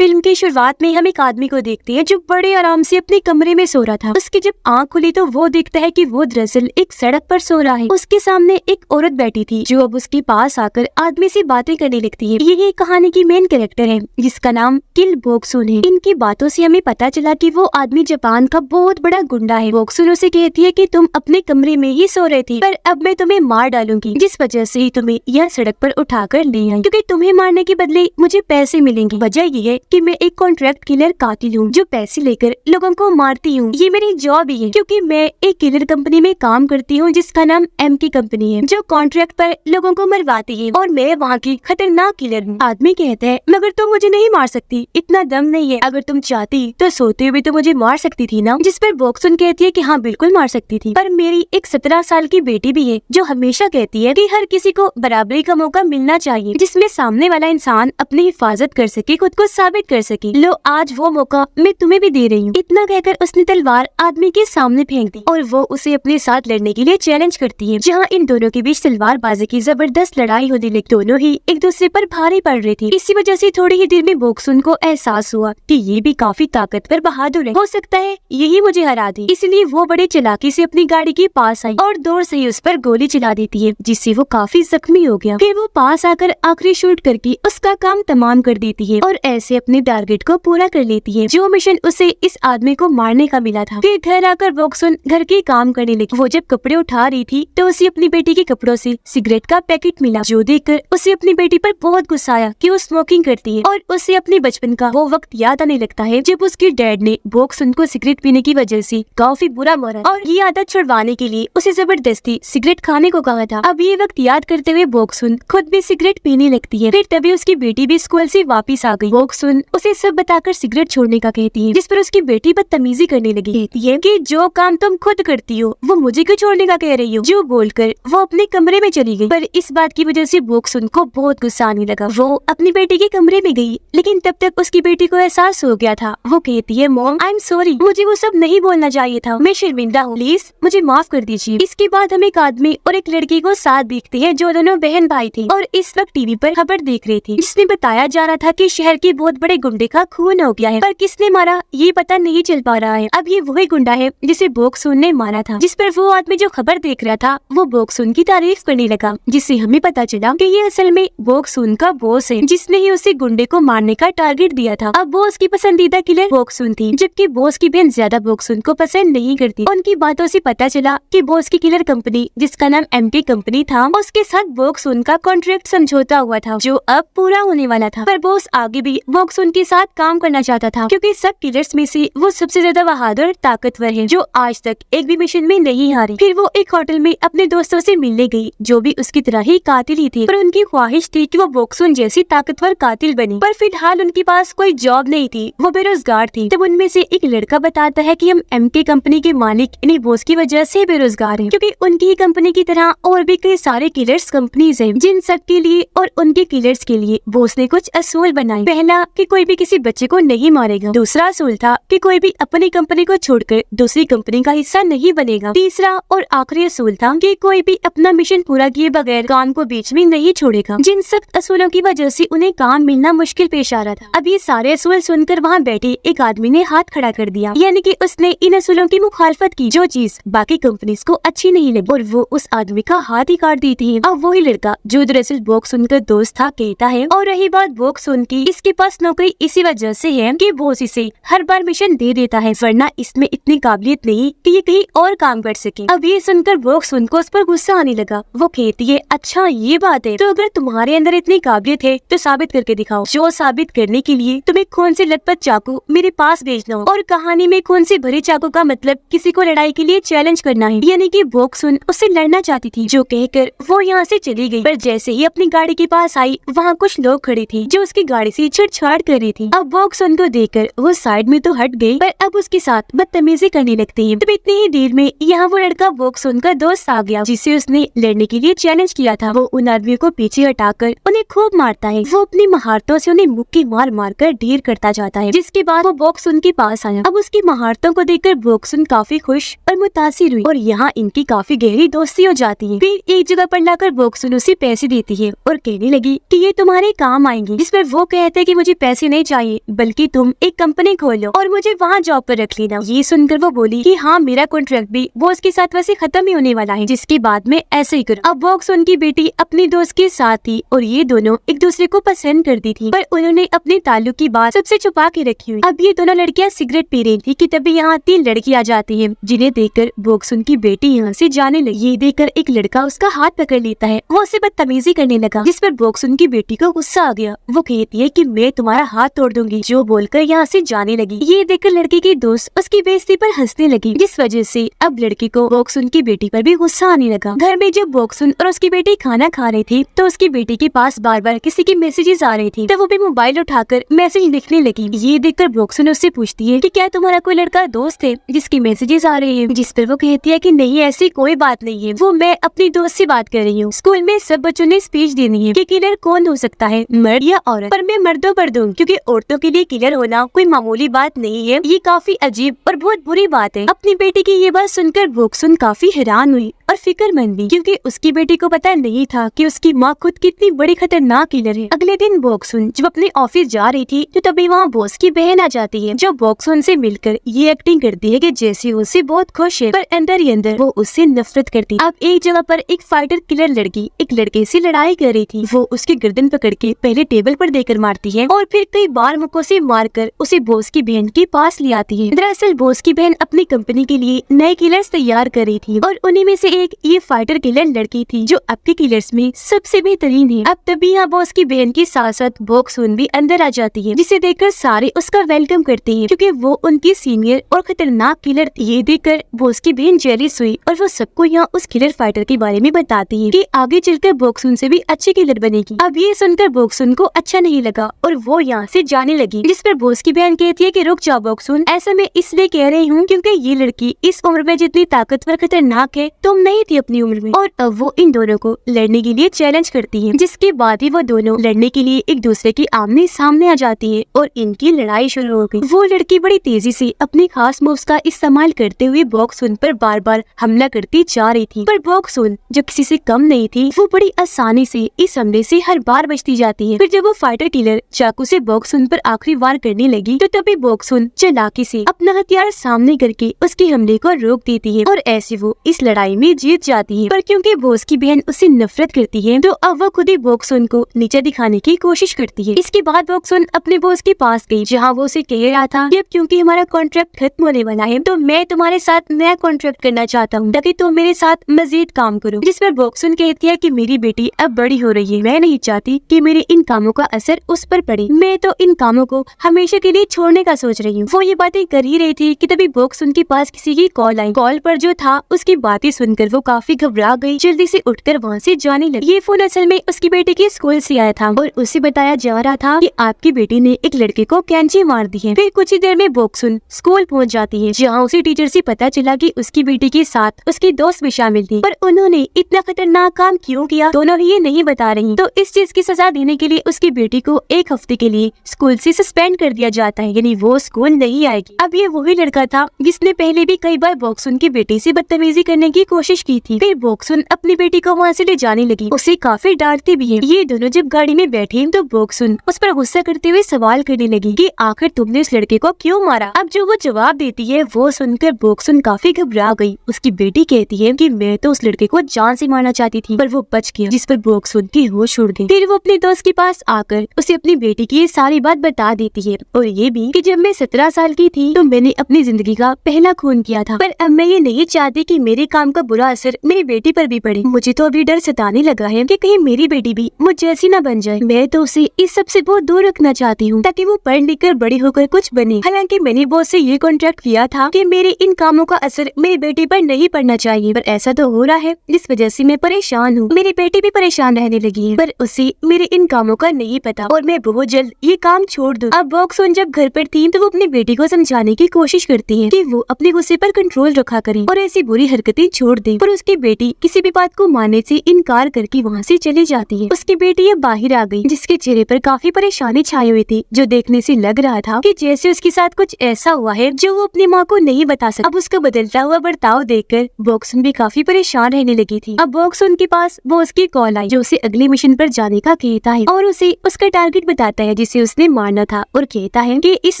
Film की शुरुआत में हम एक आदमी को देखते हैं जो बड़े आराम से अपने कमरे में सो रहा था। उसकी जब आंख खुली तो वो देखता है कि वो दरअसल एक सड़क पर सो रहा है। उसके सामने एक औरत बैठी थी जो अब उसके पास आकर आदमी से बातें करने लगती है। यही कहानी की मेन कैरेक्टर है जिसका नाम किल बोक्सुन है। इनकी बातों से हमें पता चला कि वो आदमी जापान का बहुत बड़ा गुंडा है। बोक्सुन उसे कहती है कि तुम अपने कमरे में ही सो रहे थे, पर अब मैं तुम्हें मार डालूंगी, जिस वजह से ही तुम्हें यह सड़क पर उठाकर ले आई, क्योंकि तुम्हें मारने के बदले मुझे पैसे मिलेंगे। वजह ये है कि मैं एक कॉन्ट्रैक्ट किलर कातिल हूँ जो पैसे लेकर लोगों को मारती हूँ। ये मेरी जॉब ही है क्योंकि मैं एक किलर कंपनी में काम करती हूँ जिसका नाम एमके कंपनी है, जो कॉन्ट्रैक्ट पर लोगों को मरवाती है और मैं वहाँ की खतरनाक किलर हूँ। आदमी कहता है मगर तुम मुझे नहीं मार सकती, इतना दम नहीं है, अगर तुम चाहती तो सोते हुए तो मुझे मार सकती थी ना। जिस पर बोक्सुन कहती है कि हाँ बिल्कुल मार सकती थी, पर मेरी एक 17 साल की बेटी भी है जो हमेशा कहती है कि हर किसी को बराबरी का मौका मिलना चाहिए जिसमें सामने वाला इंसान अपनी हिफाजत कर सके, खुद को साबित कर सके। लो आज वो मौका मैं तुम्हें भी दे रही हूँ। इतना कहकर उसने तलवार आदमी के सामने फेंक दी और वो उसे अपने साथ लड़ने के लिए चैलेंज करती है। जहाँ इन दोनों के बीच तलवारबाजी की जबरदस्त लड़ाई होने लगी। दोनों ही एक दूसरे पर भारी पड़ रही थी। इसी वजह से थोड़ी ही देर में बोक्सुन को एहसास हुआ कि ये भी काफी ताकतवर बहादुर है, हो सकता है यही मुझे हरा दे। इसलिए वो बड़े चालाकी से अपनी गाड़ी के पास आई और दूर से ही उस पर गोली चला देती है, जिससे वो काफी जख्मी हो गया। फिर वो पास आकर आखिरी शूट करके उसका काम तमाम कर देती है और ऐसे अपने टारगेट को पूरा कर लेती है जो मिशन उसे इस आदमी को मारने का मिला था। फिर घर आकर बोक्सुन घर के काम करने लगी। वो जब कपड़े उठा रही थी तो उसे अपनी बेटी के कपड़ों से सिगरेट का पैकेट मिला, जो देखकर उसे अपनी बेटी पर बहुत गुस्सा आया कि वो स्मोकिंग करती है और उसे अपने बचपन का वो वक्त याद आने लगता है जब उसके डैड ने बोक्सुन को सिगरेट पीने की वजह से काफी बुरा मारा और ये आदत छुड़वाने के लिए उसे जबरदस्ती सिगरेट खाने को कहा था। अब ये वक्त याद करते हुए बोक्सुन खुद भी सिगरेट पीने लगती है। फिर तभी उसकी बेटी भी स्कूल से वापस आ गई। बोक्सुन उसे सब बताकर सिगरेट छोड़ने का कहती है, जिस पर उसकी बेटी बदतमीजी करने लगी। कहती है कि जो काम तुम खुद करती हो वो मुझे क्यों छोड़ने का कह रही हो, जो बोलकर वो अपने कमरे में चली गई। पर इस बात की वजह से बोक्सुन को बहुत गुस्सा आने लगा। वो अपनी बेटी के कमरे में गई, लेकिन तब तक उसकी बेटी को एहसास हो गया था। वो कहती है मॉम आई एम सॉरी, मुझे वो सब नहीं बोलना चाहिए था, मैं शर्मिंदा हूँ, प्लीज मुझे माफ कर दीजिए। इसके बाद हम एक आदमी और एक लड़की को साथ देखते हैं जो दोनों बहन भाई थे और इस वक्त टीवी पर खबर देख रहे थे जिसमें बताया जा रहा था कि शहर के बहुत बड़े गुंडे का खून हो गया है, पर किसने मारा ये पता नहीं चल पा रहा है। अब ये वही गुंडा है जिसे बोक्सुन ने मारा था। जिस पर वो आदमी जो खबर देख रहा था वो बोक्सुन की तारीफ करने लगा, जिससे हमें पता चला कि ये असल में बोक्सुन का बॉस है जिसने ही उसे गुंडे को मारने का टारगेट दिया था। अब बॉस की पसंदीदा किलर बोक्सुन थी, जबकि बॉस की बहन ज्यादा बोक्सुन को पसंद नहीं करती। उनकी बातों से पता चला कि बॉस की किलर कंपनी जिसका नाम एमके कंपनी था उसके साथ बोक्सुन का कॉन्ट्रैक्ट समझौता हुआ था जो अब पूरा होने वाला था। पर बॉस आगे भी बोक्सुन के साथ काम करना चाहता था क्योंकि सब किलर्स में से वो सबसे ज्यादा बहादुर ताकतवर है जो आज तक एक भी मिशन में नहीं हारी। फिर वो एक होटल में अपने दोस्तों से मिलने गई जो भी उसकी तरह ही कातिल ही थे, पर उनकी ख्वाहिश थी कि वो बोक्सुन जैसी ताकतवर कातिल बने। पर फिलहाल उनके पास कोई जॉब नहीं थी, वो बेरोजगार थी। तब उनमें से एक लड़का बताता है कि हम एमके कंपनी के मालिक इन्हीं बॉस की वजह से बेरोजगार हैं, क्योंकि उनकी ही कंपनी की तरह और भी कई सारे किलर्स कंपनीज हैं जिन सब के लिए और उनके किलर्स के लिए बॉस ने कुछ असूल बनाए। पहला कि कोई भी किसी बच्चे को नहीं मारेगा। दूसरा असूल था कि कोई भी अपनी कंपनी को छोड़कर दूसरी कंपनी का हिस्सा नहीं बनेगा। तीसरा और आखिरी असूल था कि कोई भी अपना मिशन पूरा किए बगैर काम को बीच में नहीं छोड़ेगा। जिन सब असूलों की वजह से उन्हें काम मिलना मुश्किल पेश आ रहा था। अब ये सारे असूल सुनकर वहाँ बैठे एक आदमी ने हाथ खड़ा कर दिया, यानी कि उसने इन असूलों की मुखालफत की जो चीज बाकी कंपनीज को अच्छी नहीं लगी, और वो उस आदमी का हाथ ही काट दी थी। अब वही लड़का जो दरअसल बोक्सुन का दोस्त था कहता है, और रही बात बोक्सुन की, इसके पास नौकरी इसी वजह से है कि बॉस इसे हर बार मिशन दे देता है, वरना इसमें इतनी काबिलियत नहीं कि ये कहीं और काम कर सके। अब ये सुनकर बोक्सुन को उस पर गुस्सा आने लगा। वो कहती है अच्छा ये बात है, तो अगर तुम्हारे अंदर इतनी काबिलियत है तो साबित करके दिखाओ। जो साबित करने के लिए तुम्हें खून से लथपथ चाकू मेरे पास भेजना हो। और कहानी में खून से भरे चाकू का मतलब किसी को लड़ाई के लिए चैलेंज करना है, यानी कि बोक्सुन उससे लड़ना चाहती थी, जो कहकर वो यहाँ से चली गई। पर जैसे ही अपनी गाड़ी के पास आई वहाँ कुछ लोग खड़े थे जो उसकी गाड़ी से छेड़छाड़ कर रही थी। अब बोक्सुन को देखकर वो साइड में तो हट गई, पर अब उसके साथ बदतमीजी करने लगती है। तब इतनी ही देर में यहाँ वो लड़का बोक्सुन का दोस्त आ गया जिसे उसने लड़ने के लिए चैलेंज किया था। वो उन आदमियों को पीछे हटाकर उन्हें खूब मारता है। वो अपनी महारतों से उन्हें मुक्की मार मार कर ढेर करता जाता है, जिसके बाद वो बोक्सुन के पास आया। अब उसकी महारतों को देखकर बोक्सुन काफी खुश और मुतासिर हुई और यहाँ इनकी काफी गहरी दोस्ती हो जाती है। फिर एक जगह पर लाकर बोक्सुन उसे पैसे देती है और कहने लगी कि ये तुम्हारे काम आएंगे, जिस पर वो कहते हैं कि मुझे पैसे नहीं चाहिए, बल्कि तुम एक कंपनी खोलो और मुझे वहाँ जॉब पर रख लेना। ये सुनकर वो बोली कि हाँ, मेरा कॉन्ट्रैक्ट भी बॉस के साथ वैसे खत्म ही होने वाला है, जिसके बाद में ऐसे ही करो। अब बॉक्स की बेटी अपनी दोस्त के साथ थी और ये दोनों एक दूसरे को पसंद करती थी, पर उन्होंने अपने ताल्लुक की बात सबसे छुपा के रखी हुई। अब ये दोनों लड़कियां सिगरेट पी रही थी कि तभी यहाँ 3 लड़की आ जाती है, जिन्हें देखकर बॉक्स की बेटी यहाँ से जाने लगी। ये देखकर एक लड़का उसका हाथ पकड़ लेता है, वो उसे बदतमीजी करने लगा, जिस पर बॉक्स की बेटी को गुस्सा आ गया। वो कहती है कि मैं तुम्हारा हाथ तोड़ दूंगी, जो बोलकर यहाँ से जाने लगी। ये देखकर लड़की की दोस्त उसकी बेइज्जती पर हंसने लगी, जिस वजह से अब लड़की को बॉक्स की बेटी पर भी गुस्सा आने लगा। घर में जब बॉक्स और उसकी बेटी खाना खा रही थी तो उसकी बेटी के पास बार बार किसी की मैसेजेस आ रही थी, तो वो भी मोबाइल उठाकर मैसेज लिखने लगी। ये देखकर बॉक्स उससे पूछती है कि क्या तुम्हारा कोई लड़का दोस्त है जिसकी मैसेजेस आ रहे हैं, जिस पर वो कहती है कि नहीं, ऐसी कोई बात नहीं है, वो मैं अपनी दोस्त से बात कर रही हूँ। स्कूल में सब बच्चों ने स्पीच देनी है कि किलर कौन हो सकता है, मर्द या औरत, पर मैं मर्दों पर दूं, क्योंकि औरतों के लिए किलर होना कोई मामूली बात नहीं है, ये काफी अजीब और बहुत बुरी बात है। अपनी बेटी की ये बात सुनकर बॉक्स काफी हैरान हुई और फिक्रमंद भी, क्योंकि उसकी बेटी को पता नहीं था कि उसकी माँ खुद कितनी बड़ी खतरनाक किलर है। अगले दिन बॉक्सुन जब अपने ऑफिस जा रही थी तो तभी वहाँ बॉस की बहन आ जाती है, जो बॉक्सुन से मिलकर ये एक्टिंग करती है कि जैसे उससे बहुत खुश है, पर अंदर ही अंदर वो उससे नफरत करती। अब एक जगह पर एक फाइटर किलर लड़की एक लड़के से लड़ाई कर रही थी। वो उसकी गर्दन पकड़ के पहले टेबल पर देकर मारती है और फिर कई बार मुक्कों से मारकर उसे बॉस की बहन के पास ले आती है। दरअसल बॉस की बहन अपनी कंपनी के लिए नए किलर्स तैयार कर रही थी और उन्हीं में से एक ये फाइटर किलर लड़की थी, जो अब के किलर्स में सबसे बेहतरीन है। अब तभी यहाँ बॉस की बहन के साथ साथ बॉक्सुन भी अंदर आ जाती है, जिसे देखकर सारे उसका वेलकम करते हैं, क्योंकि वो उनकी सीनियर और खतरनाक किलर थी। ये देखकर बॉस की बहन जेलिस हुई और वो सबको यहाँ उस किलर फाइटर के बारे में बताती है कि आगे चलकर बॉक्सुन से भी अच्छी किलर बनेगी। अब ये सुनकर बॉक्सुन को अच्छा नहीं लगा और वो यहाँ से जाने लगी, जिस पर बॉस की बहन कहती है कि रुक जाओ बॉक्सुन, ऐसा मैं इसलिए कह रही हूँ क्योंकि ये लड़की इस उम्र में जितनी ताकतवर खतरनाक है तुम नहीं थी अपनी उम्र में। और अब वो इन दोनों को लड़ने के लिए चैलेंज करती है, जिसके बाद ही वो दोनों लड़ने के लिए एक दूसरे के आमने सामने आ जाती है और इनकी लड़ाई शुरू हो गई। वो लड़की बड़ी तेजी से अपनी खास मूव्स का इस्तेमाल करते हुए बॉक्सुन पर बार बार हमला करती जा रही थी, पर बॉक्सुन जो किसी से कम नहीं थी, वो बड़ी आसानी से इस हमले से हर बार बचती जाती है। फिर जब वो फाइटर किलर चाकू से बॉक्सुन पर आखिरी वार करने लगी तो तभी बॉक्सुन चालाकी से अपना हथियार सामने करके उसके हमले को रोक देती है और ऐसे वो इस लड़ाई में जीत जाती है। पर क्योंकि बॉस की बहन उससे नफरत करती है तो अब वो खुद ही बॉक्सुन को नीचे दिखाने की कोशिश करती है। इसके बाद बॉक्सुन अपने बॉस के पास गई, जहाँ वो उसे कह रहा था कि अब क्योंकि हमारा कॉन्ट्रैक्ट खत्म होने वाला है तो मैं तुम्हारे साथ नया कॉन्ट्रैक्ट करना चाहता हूँ ताकि तुम मेरे साथ मजीद काम करो। जिस पर बॉक्सुन कहती है कि मेरी बेटी अब बड़ी हो रही है, मैं नहीं चाहती कि मेरे इन कामों का असर उस पर पड़े, मैं तो इन कामों को हमेशा के लिए छोड़ने का सोच रही हूँ। वो ये बातें कर ही रही थी कि तभी बॉक्सुन के पास किसी की कॉल आई। कॉल पर जो था उसकी बातें सुनकर वो काफी घबरा गई, जल्दी से उठकर वहाँ से जाने लगी। ये फोन असल में उसकी बेटी के स्कूल से आया था और उसे बताया जा रहा था कि आपकी बेटी ने एक लड़के को कैंची मार दी है। फिर कुछ ही देर में बॉक्सुन स्कूल पहुँच जाती है, जहाँ उसे टीचर से पता चला कि उसकी बेटी के साथ उसकी दोस्त भी शामिल थी, पर उन्होंने इतना खतरनाक काम क्यों किया दोनों ही ये नहीं बता रही। तो इस चीज की सजा देने के लिए उसकी बेटी को 1 हफ्ते के लिए स्कूल से सस्पेंड कर दिया जाता है, यानी वो स्कूल नहीं आएगी। अब ये वही लड़का था जिसने पहले भी कई बार बॉक्सुन की बेटी से बदतमीजी करने की कोशिश की थी। फिर बॉक्सुन अपनी बेटी को वहाँ से ले जाने लगी, उसे काफी डांटती भी है। ये दोनों जब गाड़ी में बैठे तो बॉक्सुन उस पर गुस्सा करते हुए सवाल करने लगी कि आखिर तुमने उस लड़के को क्यों मारा। अब जो वो जवाब देती है वो सुनकर बॉक्सुन काफी घबरा गई। उसकी बेटी कहती है कि मैं तो उस लड़के को जान से मारना चाहती थी पर वो बच गया, जिस पर बॉक्सुन की होश उड़ गई। फिर वो अपने दोस्त के पास आकर उसे अपनी बेटी की ये सारी बात बता देती है और ये भी कि जब मैं 17 साल की थी तो मैंने अपनी जिंदगी का पहला खून किया था, पर अब मैं ये नहीं चाहती कि मेरे काम का बुरा असर मेरी बेटी पर भी पड़े। मुझे तो अभी डर सताने लगा है कि कहीं मेरी बेटी भी मुझ जैसी न बन जाए। मैं तो उसे इस सब से बहुत दूर रखना चाहती हूँ ताकि वो पढ़ लिख कर बड़ी होकर कुछ बने। हालांकि मैंने बॉस से ये कॉन्ट्रैक्ट किया था कि मेरे इन कामों का असर मेरी बेटी पर नहीं पड़ना चाहिए, पर ऐसा तो हो रहा है जिस वजह से मैं परेशान हूँ। मेरी बेटी भी परेशान रहने लगी है, पर उसे मेरे इन कामों का नहीं पता और मैं बहुत जल्द ये काम छोड़ दूँ। अब बॉक्सुन जब घर पर थी तो वो अपनी बेटी को समझाने की कोशिश करती है कि वो अपने गुस्से पर कंट्रोल रखा करे और ऐसी बुरी हरकतें छोड़ दे, पर उसकी बेटी किसी भी बात को मानने से इनकार करके वहाँ से चली जाती है। उसकी बेटी अब बाहर आ गई, जिसके चेहरे पर काफी परेशानी छाई हुई थी, जो देखने से लग रहा था कि जैसे उसके साथ कुछ ऐसा हुआ है जो वो अपनी माँ को नहीं बता सकती। अब उसका बदलता हुआ बर्ताव देखकर बॉक्सुन भी काफी परेशान रहने लगी थी। अब बॉक्सुन के पास वो उसकी कॉल आई जो उसे अगले मिशन पर जाने का कहता है और उसे उसका टारगेट बताता है, जिसे उसने मारना था और कहता है कि इस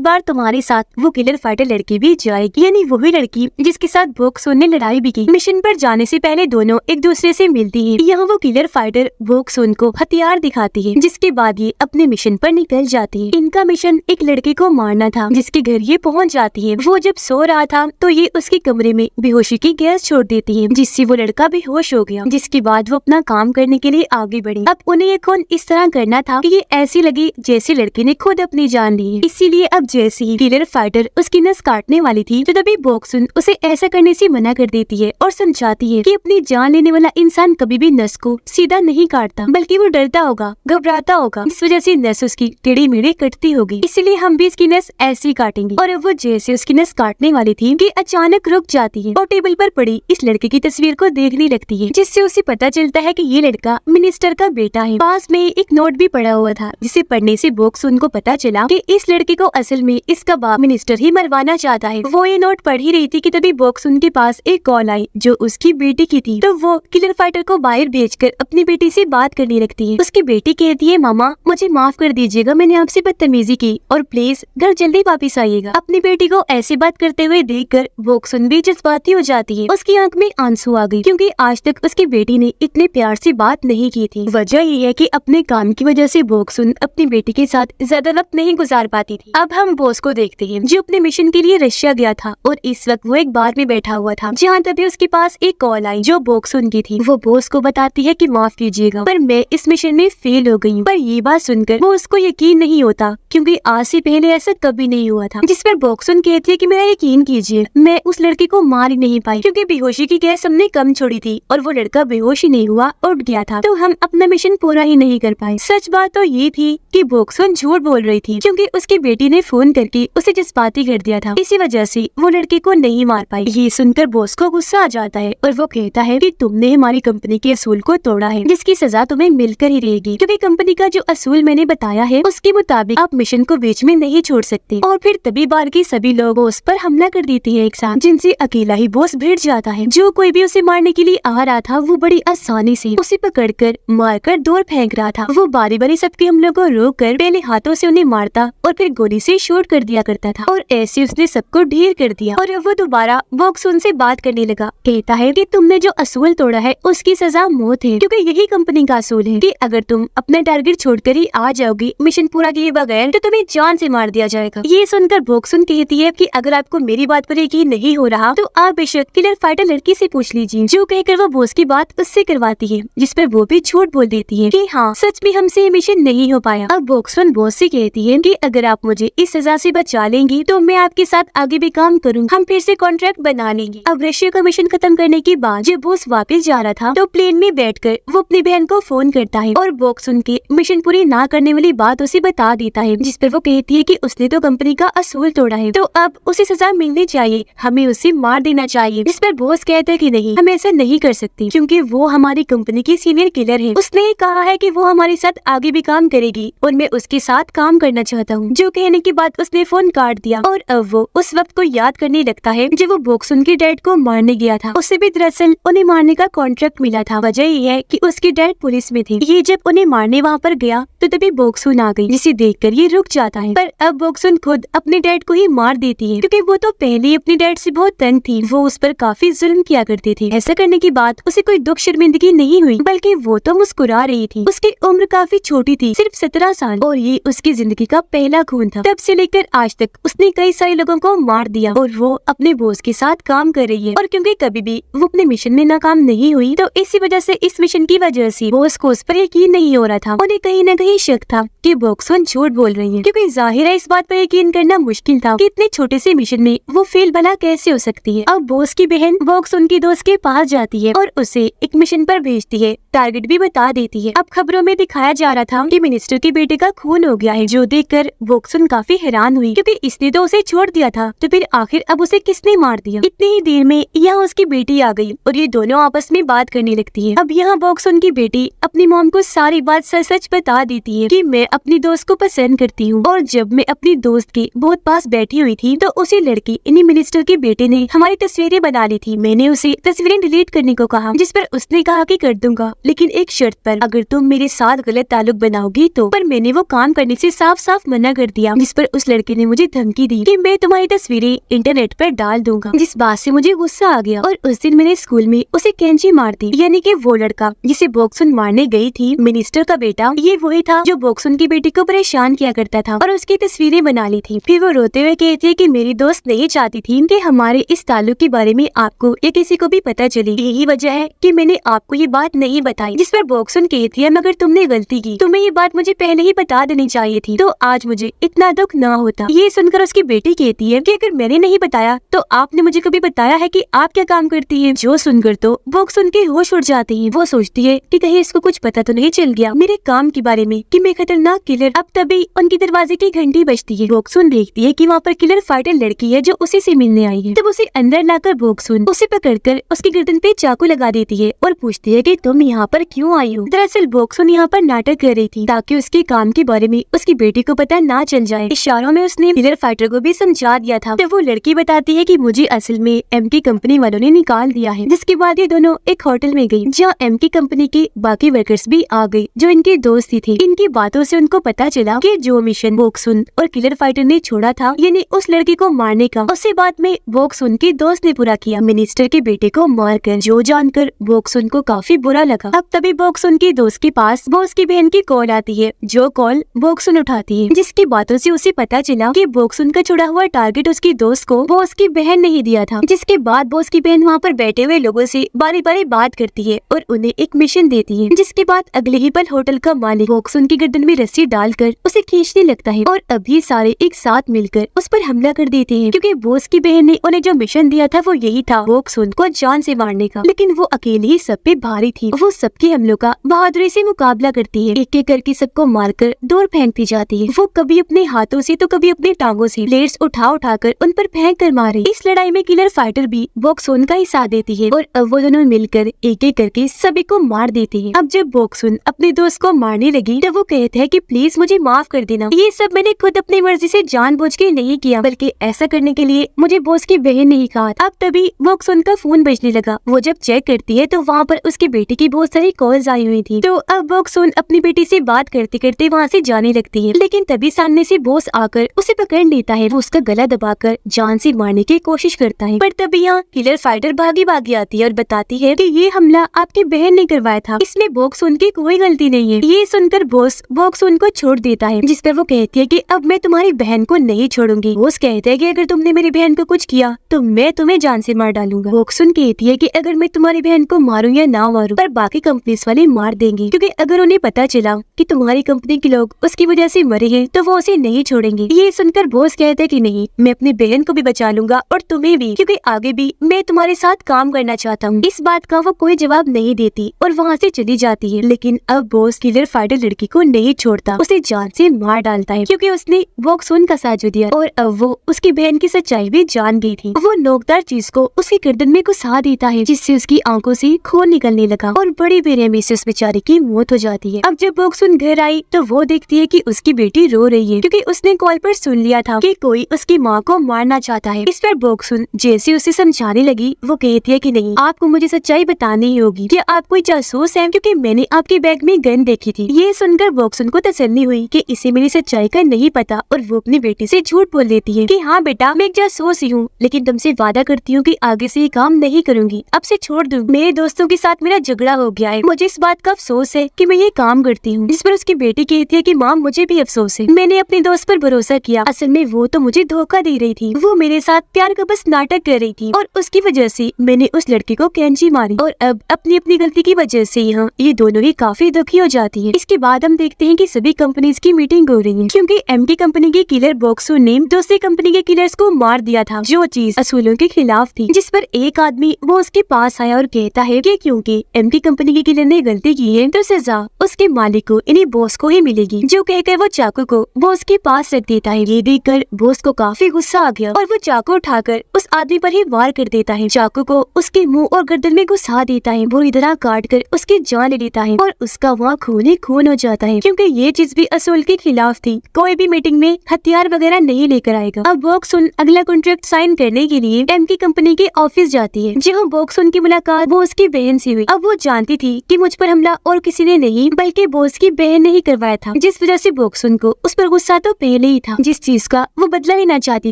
बार तुम्हारे साथ वो किलर फाइटर लड़की भी जाएगी, यानी वही लड़की जिसके साथ बोक्सुन ने लड़ाई भी की। मिशन पर जाने से पहले दोनों एक दूसरे से मिलती है। यहाँ वो किलर फाइटर बोक्सुन को हथियार दिखाती है, जिसके बाद ये अपने मिशन पर निकल जाती है। इनका मिशन एक लड़के को मारना था, जिसके घर ये पहुँच जाती है। वो जब सो रहा था तो ये उसके कमरे में बेहोशी की गैस छोड़ देती है, जिससे वो लड़का बेहोश हो गया। जिसके बाद वो अपना काम करने के लिए आगे बढ़ी। अब उन्हें ये खून इस तरह करना था कि ये ऐसी लगी जैसे लड़के ने खुद अपनी जान ली है। इसीलिए अब जैसे ही किलर फाइटर उसकी नस काटने वाली थी तो तभी बोक्सुन उसे ऐसा करने से मना कर देती है और समझाती है कि अपनी जान लेने वाला इंसान कभी भी नस को सीधा नहीं काटता, बल्कि वो डरता होगा, घबराता होगा, इस वजह से नस उसकी टेढ़ी मेढ़ी कटती होगी। इसीलिए हम भी इसकी नस ऐसी काटेंगे। और अब वो जैसे उसकी नस काटने वाली थी कि अचानक रुक जाती है और टेबल पर पड़ी इस लड़के की तस्वीर को देखने लगती है, जिससे उसे पता चलता है कि ये लड़का मिनिस्टर का बेटा है। पास में एक नोट भी पड़ा हुआ था, जिसे पढ़ने से बोक्सुन को पता चला कि इस लड़के को असल में इसका बाप मिनिस्टर ही मरवाना चाहता है। वो ये नोट पढ़ ही रही थी कि तभी बोक्सुन के पास एक कॉल आई जो उसकी बेटी की थी। तो वो किलर फाइटर को बाहर भेजकर अपनी बेटी से बात करने लगती है। उसकी बेटी कहती है, मामा मुझे माफ कर दीजिएगा, मैंने आपसे बदतमीजी की और प्लीज घर जल्दी वापस आइएगा। अपनी बेटी को ऐसी बात करते हुए देखकर बोक्सुन भी जज्बाती हो जाती है। उसकी आंख में आंसू आ गई, क्योंकि आज तक उसकी बेटी ने इतने प्यार से बात नहीं की थी। वजह ये है कि अपने काम की वजह से बोक्सुन अपनी बेटी के साथ ज्यादा वक्त नहीं गुजार पाती थी। अब हम बॉस को देखते हैं, जो अपने मिशन के लिए रशिया गया था और इस वक्त वो एक बार में बैठा हुआ था, जहाँ तभी उसके पास एक कॉल आई जो बोक्सुन की थी। वो बॉस को बताती है कि माफ कीजिएगा पर मैं इस मिशन में फेल हो गई हूँ। पर ये बात सुनकर वो उसको यकीन नहीं होता, क्योंकि आज से पहले ऐसा कभी नहीं हुआ था। जिस पर बोक्सुन कहती है कि मेरा यकीन कीजिए, मैं उस लड़के को मार ही नहीं पाई, क्योंकि बेहोशी की गैस हमने कम छोड़ी थी और वो लड़का बेहोश ही नहीं हुआ, उठ गया था, तो हम अपना मिशन पूरा ही नहीं कर पाए। सच बात तो ये थी कि बोक्सुन झूठ बोल रही थी, क्योंकि उसकी बेटी ने फोन करके उसे जज्बाती कर दिया था। इसी वजह से वो लड़के को नहीं मार पाई। ये सुनकर बॉस को गुस्सा आ जाता है और वो कहता है कि तुमने हमारी कंपनी के असूल को तोड़ा है, जिसकी सजा तुम्हें मिलकर ही रहेगी, क्योंकि कंपनी का जो असूल मैंने बताया है उसके मुताबिक आप मिशन को बीच में नहीं छोड़ सकते। और फिर तभी बार की सभी लोग बॉस पर हमला कर देते हैं एक साथ, जिनसे अकेला ही बॉस भिड़ जाता है। जो कोई भी उसे मारने के लिए आ रहा था वो बड़ी आसानी से उसे पकड़कर मारकर दूर फेंक रहा था। वो बारी बारी सबके हमलों को रोककर पहले हाथों से उन्हें मारता और फिर गोली से शूट कर दिया करता था, और ऐसे उसने सबको ढेर कर दिया। और अब वो दोबारा बोक्सुन से बात करने लगा। कहता है कि तुमने जो असूल तोड़ा है उसकी सजा मौत है, क्योंकि यही कंपनी का असूल है कि अगर तुम अपना टारगेट छोड़कर ही आ जाओगी मिशन पूरा किए बगैर, तो तुम्हें जान से मार दिया जाएगा। ये सुनकर बोक्सुन कहती है कि अगर आपको मेरी बात पर यकीन नहीं हो रहा तो आप बेशक किलर फाइटर लड़की से पूछ लीजिए। जो कहकर वो बॉस की बात उससे करवाती है, जिस पर वो भी झूठ बोल देती है कि हाँ सच में हमसे ये मिशन नहीं हो पाया। अब बोक्सुन बॉस से कहती है कि अगर आप मुझे इस सजा से बचा लेंगी तो मैं आपके साथ आगे भी काम करूँगी, हम फिर से कॉन्ट्रैक्ट बना लेंगे। अब रशिया का मिशन खत्म करने के बाद जब बॉस वापस जा रहा था तो प्लेन में बैठकर वो अपनी बहन को फोन करता है और बोक्सुन के मिशन पूरी ना करने वाली बात उसे बता देता है, जिस पर वो कहती है कि उसने तो कंपनी का असूल तोड़ा है, तो अब उसे सजा मिलनी चाहिए, हमें उसे मार देना चाहिए। जिस पर बॉस कहता है कि नहीं, हम ऐसा नहीं कर सकते, क्योंकि वो हमारी कंपनी की सीनियर किलर है। उसने कहा है कि वो हमारे साथ आगे भी काम करेगी और मैं उसके साथ काम करना चाहता हूँ। जो कहने के बाद उसने फोन काट दिया और अब वो उस वक्त को याद करने लगता है जब वो बोक्सुन के डैड को मारने गया था। उसे भी दरअसल उन्हें मारने का कॉन्ट्रैक्ट मिला था। वजह ये है कि उसके डैड पुलिस में थे। ये जब उन्हें मारने वहाँ पर गया तो तभी बोक्सुन आ गई, जिसे देखकर ये रुक जाता है। पर अब बोक्सुन खुद अपने डैड को ही मार देती है, क्योंकि वो तो पहले ही अपने डैड से बहुत तंग थी। वो उस पर काफी जुल्म किया करते थे। ऐसा करने के बाद उसे कोई दुख शर्मिंदगी नहीं हुई, बल्कि वो तो मुस्कुरा रही थी। उसकी उम्र काफी छोटी थी, सिर्फ 17 साल, और ये उसकी जिंदगी का पहला खून था। तब से लेकर आज तक उसने कई सारे लोगों को मार दिया और वो अपने बॉस के साथ काम कर रही है। और क्योंकि कभी भी वो अपने मिशन में नाकाम नहीं हुई, तो इसी वजह से इस मिशन की वजह से बॉस को उस पर यकीन नहीं हो रहा था। उन्हें कहीं न कहीं शक था कि बोक्सुन झूठ बोल रही है, क्योंकि जाहिर है इस बात पर यकीन करना मुश्किल था कि इतने छोटे से मिशन में वो फेल भला कैसे हो सकती है। अब बॉस की बहन बोक्सुन की दोस्त के पास जाती है और उसे एक मिशन पर भेजती है, टारगेट भी बता देती है। अब खबरों में दिखाया जा रहा था कि मिनिस्टर के बेटे का खून हो गया है, जो देखकर बोक्सुन काफी हैरान हुई, क्योंकि इसने तो उसे छोड़ दिया था, तो फिर आखिर अब उसे किसने मार दिया। इतनी ही देर में यहाँ उसकी बेटी आ गई और ये दोनों आपस में बात करने लगती है। अब यहाँ बोक्सुन की बेटी अपनी मॉम को सारी बात सच सच बता देती है कि मैं अपनी दोस्त को पसंद करती हूँ, और जब मैं अपनी दोस्त के बहुत पास बैठी हुई थी तो उसी लड़की इन्हीं मिनिस्टर के बेटे ने हमारी तस्वीरें बना ली थी। मैंने उसे तस्वीरें डिलीट करने को कहा, जिस पर उसने कहा कि कर दूंगा, लेकिन एक शर्त पर, अगर तुम मेरे साथ गलत ताल्लुक बनाओगी तो। पर मैंने वो काम करने से साफ साफ मना कर दिया, जिस पर उस लड़के ने मुझे धमकी दी कि मैं तुम्हारी तस्वीरें इंटरनेट पर डाल दूंगा। जिस बात से मुझे गुस्सा आ गया और उस दिन मैंने स्कूल में उसे कैंची मार दी। यानी कि वो लड़का जिसे बॉक्सुन मारने गई थी, मिनिस्टर का बेटा, ये वही था जो बॉक्सुन की बेटी को परेशान किया करता था और उसकी तस्वीरें बना ली थी। फिर वो रोते हुए कहती है कि मेरी दोस्त नहीं चाहती थी कि हमारे इस ताल्लुक के बारे में आपको या किसी को भी पता चले, यही वजह है कि मैंने आपको ये बात नहीं बताई। जिस पर बॉक्सुन कहती है मगर तुमने गलती की, तुम्हें ये बात मुझे पहले ही बता देनी चाहिए थी, तो आज मुझे इतना दुख न होता। ये सुनकर उसकी बेटी कहती है कि अगर मैंने नहीं बताया तो आपने मुझे कभी बताया है कि आप क्या काम करती है। जो सुनकर तो बॉक्सुन के होश उड़ जाते हैं। वो सोचती है कि कहीं इसको कुछ पता तो नहीं चल गया मेरे काम के बारे में कि मैं खतरनाक किलर। अब तभी उनकी दरवाजे की घंटी बजती है। बॉक्सुन देखती है कि वहाँ पर किलर फाइटर लड़की है जो उसी से मिलने आई है। तब उसे अंदर लाकर बॉक्सुन उसे पकड़कर उसकी गर्दन पे चाकू लगा देती है और पूछती है कि तुम यहाँ पर क्यों आई हो। दरअसल बॉक्सुन यहाँ पर नाटक कर रही थी ताकि उसके काम के बारे में उसकी बेटी को पता ना चल जाए। इशारों में उसने किलर फाइटर को भी समझा दिया था। तब वो लड़की बताती है कि मुझे असल में एमके कंपनी वालों ने निकाल दिया है। जिसके बाद ये दोनों एक होटल में गई जहाँ एमके कंपनी के बाकी वर्कर्स भी आ गए जो इनके दोस्त थे। इनकी बातों से उनको पता चला कि जो मिशन बॉक्सुन और किलर फाइटर ने छोड़ा था, यानी उस लड़की को मारने का, उसी बात में बॉक्सुन के दोस्त ने पूरा किया, मिनिस्टर के बेटे को मारकर। जो जानकर बॉक्सुन को काफी बुरा लगा। अब तभी बॉक्सुन के दोस्त के पास बॉस की बहन की कॉल आती है, जो कॉल बॉक्सुन उठाती है। जिसकी बातों से उसे पता चला कि बॉक्सुन का छुड़ा हुआ टारगेट उसकी दोस्त को बॉस की बहन ने ही दिया था। जिसके बाद बॉस की बहन वहाँ पर बैठे हुए लोगों से बारी बारी बात करती है और उन्हें एक मिशन देती है। जिसके बाद अगले ही पल होटल का मालिक बॉक्सुन की गर्दन में रस्सी डालकर उसे खींचने लगता है और अभी सारे एक साथ मिलकर उस पर हमला कर देते हैं, क्योंकि बॉस की बहन ने उन्हें जो मिशन दिया था वो यही था, बॉक्सुन को जान से मारने का। लेकिन वो अकेली ही सब पे भारी थी। वो सबके हमलों का बहादुरी से मुकाबला करती है, एक एक करके सबको मारकर दूर फेंकती जाती है। वो कभी अपने हाथों से तो कभी अपनी टांगों से ब्लेड्स उठा उठाकर उन पर फेंक कर मारे। इस लड़ाई में किलर फाइटर भी बॉक्सुन का ही साथ देती है और अब वो दोनों मिलकर एक एक करके सभी को मार देते हैं। अब जब बॉक्सुन अपने दोस्त को मारने लगी तब वो कहते हैं कि प्लीज मुझे माफ कर देना, ये सब मैंने खुद अपनी मर्जी से जानबूझ के नहीं किया, बल्कि ऐसा करने के लिए मुझे बॉस की बहन ने ही कहा। अब तभी बॉक्सुन का फोन बजने लगा। वो जब चेक करती है तो वहाँ पर उसकी बेटी की बहुत सारी कॉल्स आई हुई थी। तो अब बॉक्सुन अपनी बेटी से बात करते करते वहाँ से जाने लगती है। लेकिन तभी सामने से बॉस आकर उसे पकड़ लेता है। वो उसका गला दबाकर जान से मारने की कोशिश करता है, पर तभी यहाँ किलर फाइटर भागी भागी आती है और बताती है कि ये हमला आपकी बहन ने करवाया था, इसमें बॉक्सुन की कोई गलती नहीं है। ये सुनकर बॉस बॉक्सुन को छोड़ देता है, जिस पर वो कहती है कि अब मैं तुम्हारी बहन को नहीं छोड़ूंगी। बॉस कहते हैं कि अगर तुमने मेरी बहन को कुछ किया तो मैं तुम्हें जान से मार डालूंगा। बॉक्सुन कहती है कि अगर मैं तुम्हारी बहन को मारूं या ना मारूं, पर बाकी कंपनीज वाले मार देंगे, क्योंकि अगर उन्हें पता चला कि तुम्हारी कंपनी के लोग उसकी वजह से मरे हैं तो वो उसे नहीं छोड़ेंगे। ये सुनकर बॉस कहते हैं कि नहीं, मैं अपनी बहन को भी बचा लूंगा और तुम्हें भी, क्योंकि आगे भी मैं तुम्हारे साथ काम करना चाहता हूँ। इस बात का वो कोई जवाब नहीं देती और वहाँ से चली जाती है। लेकिन अब बॉस किलर फाइटर लड़की को नहीं छोड़ता, उसे जान से मार डालता है, क्योंकि उसने बॉक्सुन का साथ जो दिया और अब वो उसकी बहन की सच्चाई भी जान गई थी। वो नोकदार चीज को उसकी गर्दन में घुसा देता है, जिससे उसकी आंखों से खून निकलने लगा और बड़ी बेरहमी से उस बेचारी की मौत हो जाती है। अब जब बॉक्सुन घर आई तो वो देखती है कि उसकी बेटी रो रही है, क्योंकि उसने कॉल पर सुन लिया था कि कोई उसकी माँ को मारना चाहता है। इस पर बॉक्सुन जैसे उसे समझाने लगी, वो कहती है कि नहीं, आपको मुझे सच्चाई बतानी ही होगी। क्या आप कोई जासूस हैं? क्योंकि मैंने आपके बैग में गन देखी थी। ये सुनकर बॉक्सुन को तसल्ली हुई कि इसे मेरी सच्चाई का नहीं पता और वो अपनी बेटी से झूठ बोल देती है कि हाँ बेटा, मैं एक जासूस ही हूँ, लेकिन तुमसे वादा करती हूँ कि आगे से ये काम नहीं करूंगी, अब से छोड़ दूँ। मेरे दोस्तों के साथ मेरा झगड़ा हो गया है, मुझे इस बात का अफसोस है कि मैं ये काम करती हूँ। जिस पर उसकी बेटी कहती है कि माँ, मुझे भी अफसोस है, मैंने अपने दोस्त पर भरोसा किया, असल में वो तो मुझे धोखा दे रही थी, वो मेरे साथ प्यार का बस नाटक कर रही थी और उसकी वजह से मैंने उस लड़की को कैंची मारी और अब अपनी अपनी गलती की वजह से यहाँ ये दोनों ही काफी दुखी हो जाती है। इसके बाद हम देखते हैं कि सभी कंपनीज की मीटिंग हो रही है, क्योंकि एमके कंपनी के किलर बॉक्सुन ने दूसरी कंपनी के किलर्स को मार दिया था, जो चीज असूलों के खिलाफ थी। जिस पर एक आदमी वो उसके पास आया और कहता है कि क्योंकि एमके कंपनी के किलर ने गलती की है तो सजा उसके मालिक को, इन्हीं बॉस को ही मिलेगी। जो कहकर वो चाकू को बॉस के पास रख देता है। ये देखकर बॉस को काफी गुस्सा आ गया और वो चाकू उठाकर उस आदमी पर ही वार कर देता है। चाकू को उसके मुंह और गर्दन में घुसा देता है, बुरी तरह काट कर उसकी जान ले लेता है और उसका वहाँ खून खून हो जाता है, क्योंकि ये चीज भी असूल के खिलाफ थी। कोई भी मीटिंग में हथियार वगैरह नहीं लेकर आएगा। अब बॉक्सुन अगला कॉन्ट्रैक्ट साइन करने के लिए एमके कंपनी के ऑफिस जाती है, जहाँ बॉक्सुन की मुलाकात बॉस की बहन से हुई। अब वो जानती थी कि मुझ पर हमला और किसी ने नहीं बल्कि बॉस की बहन ने ही करवाया था, जिस वजह से बोक्सुन को उस पर गुस्सा तो पहले ही था, जिस चीज का वो बदला लेना चाहती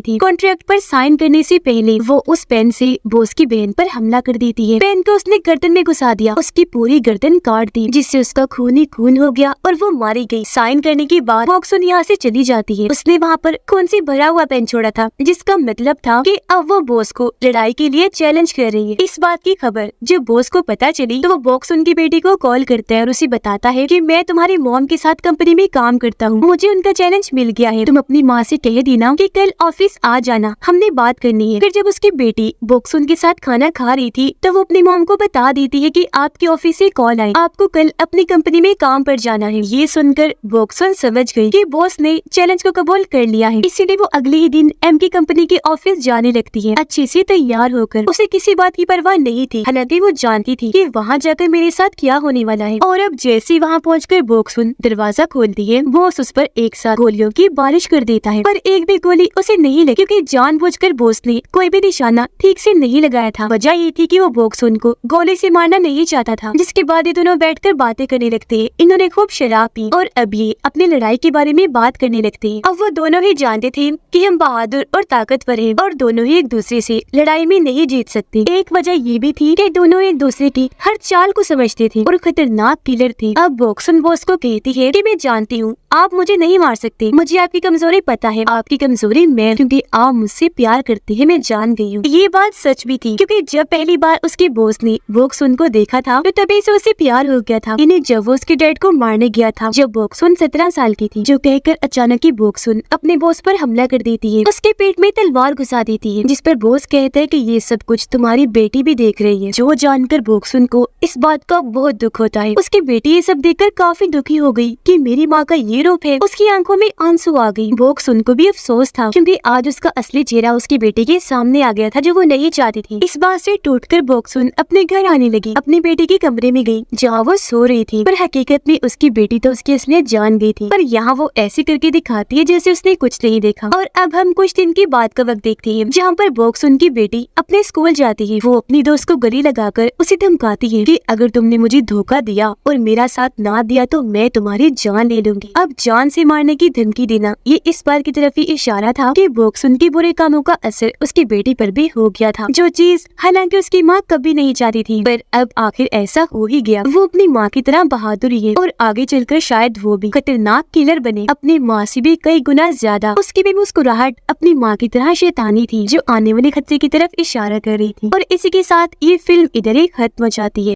थी। कॉन्ट्रैक्ट पर साइन करने से पहले वो उस पेन से बॉस की बहन पर हमला कर देती है। पेन को उसने गर्दन में घुसा दिया, उसकी पूरी गर्दन काट दी, जिससे उसका खून ही खून हो गया और वो मारी गई। साइन करने के बाद बोक्सुन यहाँ से चली जाती है। उसने वहाँ पर खून से भरा हुआ पेन छोड़ा था, जिसका मतलब था कि अब वो बॉस को लड़ाई के लिए चैलेंज कर रही है। इस बात की खबर जब बॉस को पता चली तो वो बोक्सुन की बेटी को कॉल करता है और उसे बताता है कि मैं तुम्हारी मॉम के साथ कंपनी में काम करता हूँ, मुझे उनका चैलेंज मिल गया है, तुम अपनी माँ से कह देना कि कल ऑफिस आ जाना, हमने बात करनी है। फिर जब उसकी बेटी बोक्सुन के साथ खाना खा रही थी तो वो अपनी मॉम को बता देती है कि आपके ऑफिस से कॉल आई, आपको कल अपनी कंपनी में काम पर जाना है। ये सुनकर बोक्सुन समझ गई कि बॉस ने चैलेंज को कबूल कर लिया है, इसीलिए वो अगले ही दिन एम की कंपनी के ऑफिस जाने लगती है, अच्छे से तैयार होकर। उसे किसी बात की परवाह नहीं थी, हालांकि वो जानती थी कि वहाँ जाकर मेरे साथ क्या होने वाला है। और अब जैसे वहाँ पहुँचकर बोक्सुन दरवाजा खोलती है, बॉस उस पर एक साथ गोलियों की बारिश कर देता है, पर एक भी गोली उसे नहीं लगी, क्योंकि जानबूझकर बॉस ने कोई भी निशाना ठीक से नहीं लगाया था। वजह ये थी कि वो बोक्सुन को गोली से मारना नहीं चाहता था। जिसके बाद ये दोनों बैठकर बातें करने लगते हैं। इन्होंने खूब शराब पी और अब ये अपनी लड़ाई के बारे में बात करने लगते हैं। अब वो दोनों ही जानते थे कि हम बहादुर और ताकतवर हैं और दोनों ही एक दूसरे से लड़ाई में नहीं जीत सकते। एक वजह ये भी थी कि दोनों एक दूसरे की हर चाल को समझते थे और खतरनाक किलर थे। अब बोक्सुन बॉस को कहती है कि मैं जानती हूँ आप मुझे नहीं मार सकते, मुझे आपकी कमजोरी पता है, आपकी कमजोरी मैं, क्योंकि आप मुझसे प्यार करते हैं, मैं जान गई हूँ। ये बात सच भी थी, क्योंकि जब पहली बार उसके बॉस ने बोक्सुन को देखा था तो तभी से उसे प्यार हो गया था। इन्हें जब वो उसके डैड को मारने गया था जब बोक्सुन 17 साल की थी, जो कहकर अचानक ही बोक्सुन अपने बॉस पर हमला कर देती है, उसके पेट में तलवार घुसा देती है, जिस पर बॉस कहता है कि ये सब कुछ तुम्हारी बेटी भी देख रही है। जो जानकर बोक्सुन को इस बात का बहुत दुख होता है। उसकी बेटी ये सब देखकर काफी दुखी हो गई कि मेरी माँ का ये रूप है। उसकी आंखों में आंसू आ गई। बोक्सुन को भी अफसोस था, क्योंकि आज उसका असली चेहरा उसकी बेटी के सामने आ गया था, जो वो नहीं चाहती थी। इस बात से टूटकर बोक्सुन अपने घर आने लगी, अपनी बेटी के कमरे में गई जहाँ वो सो रही थी, पर हकीकत में उसकी बेटी तो उसकी असलियत जान गई थी। पर यहाँ वो ऐसे करके दिखाती है जैसे उसने कुछ नहीं देखा। और अब हम कुछ दिन की बात का वक्त देखते हैं, जहाँ पर बोक्सुन की बेटी अपने स्कूल जाती है। वो अपनी दोस्त को गले लगाकर उसे धमकाती है कि अगर तुमने मुझे धोखा दिया और मेरा साथ ना दिया तो मैं तुम्हारी जान ले लूंगी। अब जान से मारने की धमकी देना ये इस बार की तरफ ही इशारा था कि बोक्सुन के बुरे कामों का असर उसकी बेटी पर भी हो गया था, जो चीज हालांकि उसकी माँ कभी नहीं चाहती थी, पर अब आखिर ऐसा हो ही गया। वो अपनी माँ की तरह बहादुर है और आगे चलकर शायद वो भी खतरनाक किलर बने, अपनी माँ से भी कई गुना ज्यादा। उसकी भी मुस्कुराहट अपनी माँ की तरह शैतानी थी, जो आने वाले खतरे की तरफ इशारा कर रही थी। और इसी के साथ ये फिल्म इधर ही खत्म हो जाती है।